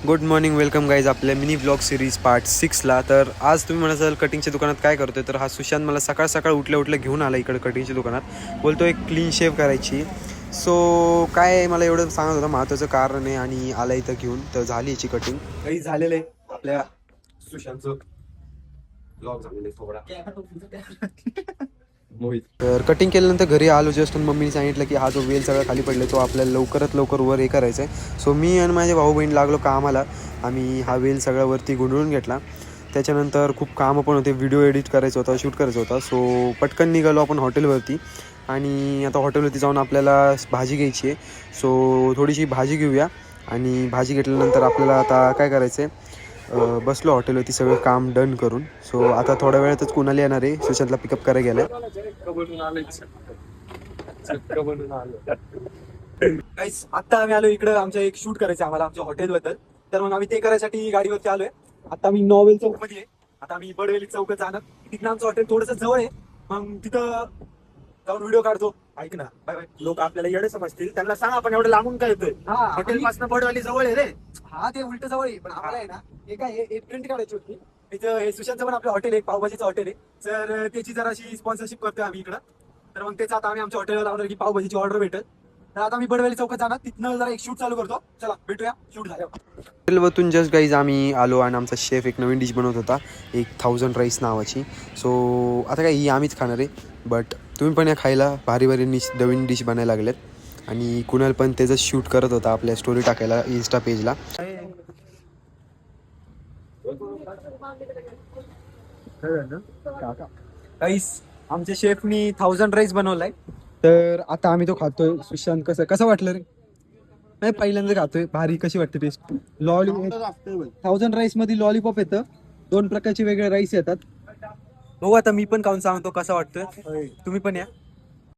Good morning, welcome guys आपल्या mini blog series part 6ला. तर आज तुम्ही म्हणा असाल कटिंगच्या दुकानात काय करतोय, तर हा सुशांत मला सकाळ सकाळ उठल्या घेऊन आला इकडे कटिंगच्या दुकानात. बोलतो एक क्लीन शेव करायची. सो काय मला एवढं सांगत होतं महत्त्वाचं कारण आहे आणि आला इथं घेऊन. तर झाली याची कटिंग. काही झालेलं आहे आपल्या सुशांतचं ब्लॉग झालेलं आहे थोडा मोहित. तर कटिंग केल्यानंतर घरी आलो जस्ट, मम्मीने सांगितलं की हा जो वेल सगळा खाली पडला तो आपल्याला लवकरात लवकर वर हे करायचं आहे. सो मी आणि माझे भाऊ बहीण लागलो कामाला. आम्ही हा वेल सगळा वरती गुंडळून घेतला. त्याच्यानंतर खूप कामं पण होते, व्हिडिओ एडिट करायचा होता, शूट करायचा होता. सो पटकन निघालो आपण हॉटेलवरती. आणि आता हॉटेलवरती जाऊन आपल्याला भाजी घ्यायची आहे. सो थोडीशी भाजी घेऊया. आणि भाजी घेतल्यानंतर आपल्याला आता काय करायचं आहे, बसलो हॉटेलवरती सगळं काम डन करून. सो आता थोड्या वेळातच कुणाला येणार आहे, सुशांतला पिकअप करायला गेलाय. आता आम्ही आलो इकडं, आमच्या एक शूट करायचं आम्हाला आमच्या हॉटेलबद्दल. तर मग आम्ही ते करायसाठी गाडीवरती आलोय. आता आम्ही नॉवेल चौक मध्ये आहे. आता आम्ही बडवेली चौकात जाणार. तिथं आमचं हॉटेल थोडंसं जवळ आहे. मग तिथं जाऊन व्हिडिओ काढतो. ऐक ना, बाय बाय. लोक आपल्याला येडे समजतील, त्यांना सांग आपण एवढं लांबून काय येतोय. हॉटेल पासून बडवेली जवळ आहे रे. हा ते उलट जवळ आहे, पण आम्हाला आहे ना हे काय एक प्रिंट काढायची होती. तिथं हे सुशांतचं पण आपलं हॉटेल आहे, पावभाजीचं हॉटेल आहे. तर त्याची जराशी स्पॉन्सरशिप करतोय आम्ही इकडं. तर मग त्याचं आता आम्ही आमच्या हॉटेलला लावणार की पावभाजीची ऑर्डर भेटेल. तर आता मी बडवेली चौकात जाणार, तिथनं जरा एक शूट चालू करतो. चला भेटूया शूट झाल्यावर. हॉटेलवरून जस्ट गाईज आम्ही आलो आणि आमचा शेफ एक नवीन डिश बनवत होता, एक 1000 राईस नावाची. सो आता काय ही आम्हीच खाणार आहे, बट तुम्ही पण या खायला. भारी भारी नवीन डिश बनायला लागलेत. आणि कुणाल पण त्याचं शूट करत होता आपल्या स्टोरी टाकायला इन्स्टा पेजला. काहीच आमच्या शेफनी 1000 राईस बनवलाय. तर आता आम्ही तो खातोय. सुशांत कसं वाटलं रे? नाही पहिल्यांदा खातोय. भारी कशी वाटते टेस्ट? 1000 राईस मध्ये लॉलीपॉप येतं, 2 प्रकारचे वेगळे राईस येतात. बघू आता मी पण खाऊन सांगतो कसा वाटतोय. तुम्ही पण या.